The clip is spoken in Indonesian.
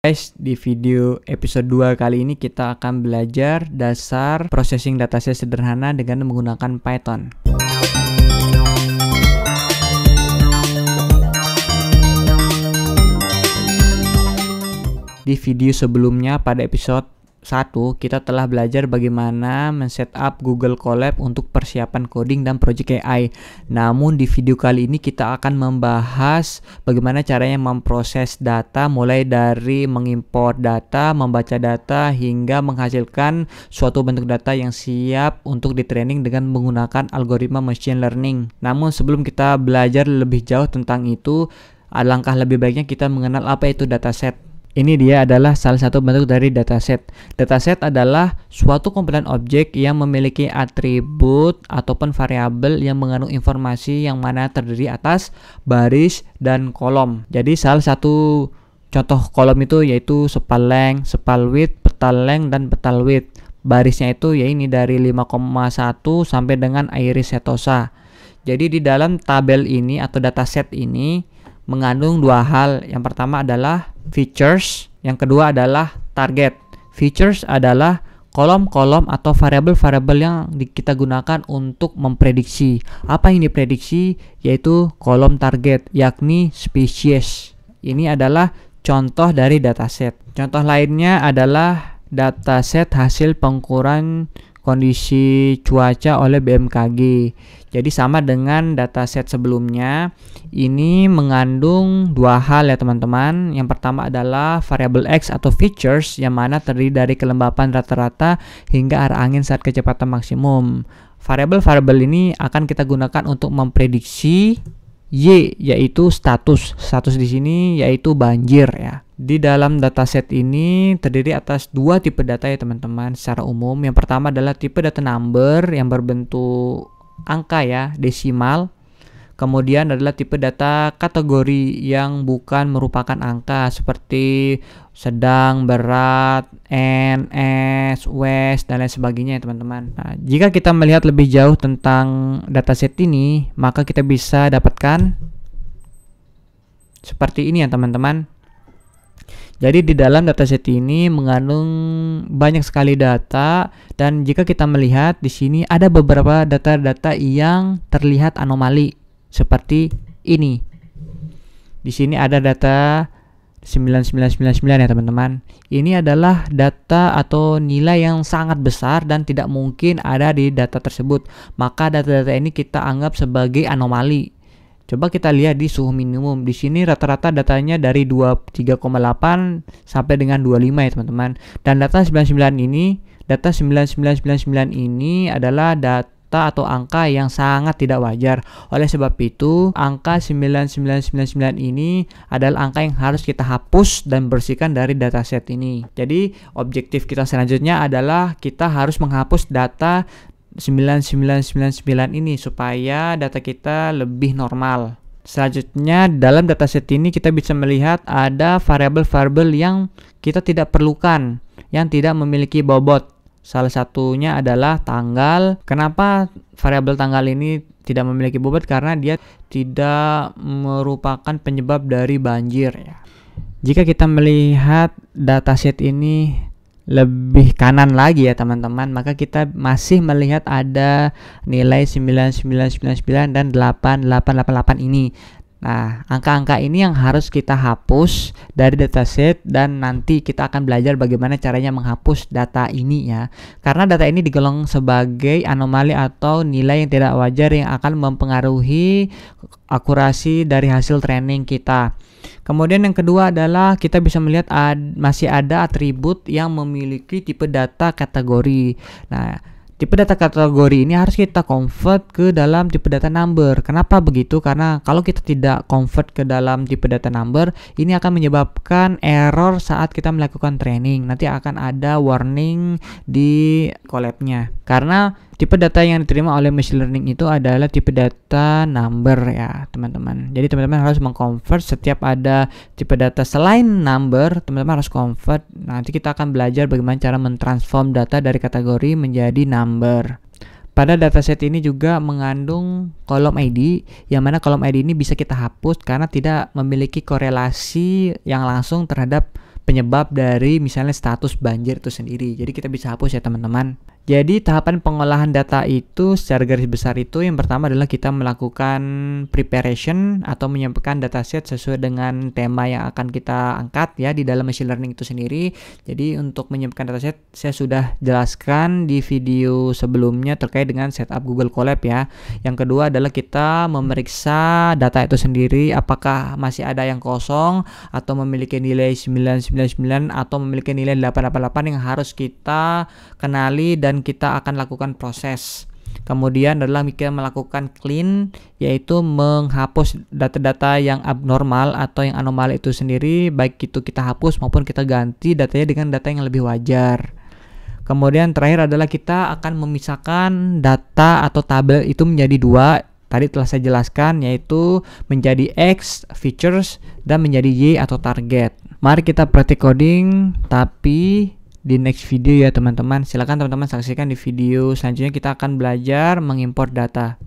Guys, di video episode 2 kali ini kita akan belajar dasar processing dataset sederhana dengan menggunakan Python. Di video sebelumnya pada episode 1 kita telah belajar bagaimana men-setup Google Colab untuk persiapan coding dan project AI. Namun di video kali ini kita akan membahas bagaimana caranya memproses data, mulai dari mengimport data, membaca data, hingga menghasilkan suatu bentuk data yang siap untuk di-training dengan menggunakan algoritma machine learning. Namun sebelum kita belajar lebih jauh tentang itu, alangkah lebih baiknya kita mengenal apa itu dataset. Ini dia adalah salah satu bentuk dari dataset. Dataset adalah suatu komponen objek yang memiliki atribut ataupun variabel yang mengandung informasi yang mana terdiri atas baris dan kolom. Jadi salah satu contoh kolom itu yaitu sepal length, sepal width, petal length, dan petal width. Barisnya itu ya ini dari 5,1 sampai dengan iris setosa. Jadi di dalam tabel ini atau dataset ini mengandung dua hal. Yang pertama adalah features, yang kedua adalah target. Features adalah kolom-kolom atau variabel-variabel yang kita gunakan untuk memprediksi. Apa yang diprediksi? Yaitu kolom target, yakni spesies. Ini adalah contoh dari dataset. Contoh lainnya adalah dataset hasil pengukuran kondisi cuaca oleh BMKG. Jadi sama dengan dataset sebelumnya, ini mengandung dua hal ya teman-teman. Yang pertama adalah variabel X atau features, yang mana terdiri dari kelembapan rata-rata hingga arah angin saat kecepatan maksimum. Variabel-variabel ini akan kita gunakan untuk memprediksi Y, yaitu status. Status di sini yaitu banjir ya. Di dalam dataset ini terdiri atas dua tipe data ya teman-teman secara umum. Yang pertama adalah tipe data number yang berbentuk angka ya, desimal. Kemudian adalah tipe data kategori yang bukan merupakan angka seperti sedang, berat, N, S, West, dan lain sebagainya ya teman-teman. Nah, jika kita melihat lebih jauh tentang dataset ini, maka kita bisa dapatkan seperti ini ya teman-teman. Jadi di dalam dataset ini mengandung banyak sekali data, dan jika kita melihat di sini ada beberapa data-data yang terlihat anomali seperti ini. Di sini ada data 9999 ya teman-teman. Ini adalah data atau nilai yang sangat besar dan tidak mungkin ada di data tersebut. Maka data-data ini kita anggap sebagai anomali. Coba kita lihat di suhu minimum. Di sini rata-rata datanya dari 23,8 sampai dengan 25 ya teman-teman. Dan data 99 ini, data 9999 ini adalah data atau angka yang sangat tidak wajar. Oleh sebab itu, angka 9999 ini adalah angka yang harus kita hapus dan bersihkan dari dataset ini. Jadi, objektif kita selanjutnya adalah kita harus menghapus data 9999 ini supaya data kita lebih normal. Selanjutnya dalam dataset ini kita bisa melihat ada variabel-variabel yang kita tidak perlukan, yang tidak memiliki bobot. Salah satunya adalah tanggal. Kenapa variabel tanggal ini tidak memiliki bobot? Karena dia tidak merupakan penyebab dari banjir ya. Jika kita melihat dataset ini lebih kanan lagi ya teman-teman, maka kita masih melihat ada nilai 9999 dan 8888 ini. Nah, angka-angka ini yang harus kita hapus dari dataset, dan nanti kita akan belajar bagaimana caranya menghapus data ini ya. Karena data ini digolong sebagai anomali atau nilai yang tidak wajar yang akan mempengaruhi akurasi dari hasil training kita. Kemudian yang kedua adalah kita bisa melihat masih ada atribut yang memiliki tipe data kategori. Nah, tipe data kategori ini harus kita convert ke dalam tipe data number. Kenapa begitu? Karena kalau kita tidak convert ke dalam tipe data number, ini akan menyebabkan error saat kita melakukan training. Nanti akan ada warning di Colab-nya. Karena tipe data yang diterima oleh machine learning itu adalah tipe data number ya teman-teman. Jadi teman-teman harus mengconvert setiap ada tipe data selain number, teman-teman harus convert. Nanti kita akan belajar bagaimana cara mentransform data dari kategori menjadi number. Pada dataset ini juga mengandung kolom ID, yang mana kolom ID ini bisa kita hapus karena tidak memiliki korelasi yang langsung terhadap penyebab dari misalnya status banjir itu sendiri. Jadi kita bisa hapus ya teman-teman. Jadi tahapan pengolahan data itu secara garis besar itu yang pertama adalah kita melakukan preparation atau menyampaikan dataset sesuai dengan tema yang akan kita angkat ya di dalam machine learning itu sendiri. Jadi untuk menyiapkan dataset saya sudah jelaskan di video sebelumnya terkait dengan setup Google Colab ya. Yang kedua adalah kita memeriksa data itu sendiri apakah masih ada yang kosong atau memiliki nilai 999 atau memiliki nilai 888 yang harus kita kenali dan kita akan lakukan proses. Kemudian adalah kita melakukan clean, yaitu menghapus data-data yang abnormal atau yang anomali itu sendiri, baik itu kita hapus maupun kita ganti datanya dengan data yang lebih wajar. Kemudian terakhir adalah kita akan memisahkan data atau tabel itu menjadi dua. Tadi telah saya jelaskan, yaitu menjadi X, features, dan menjadi Y atau target. Mari kita praktik coding, tapi di next video ya teman-teman. Silakan teman-teman saksikan di video selanjutnya, kita akan belajar mengimport data.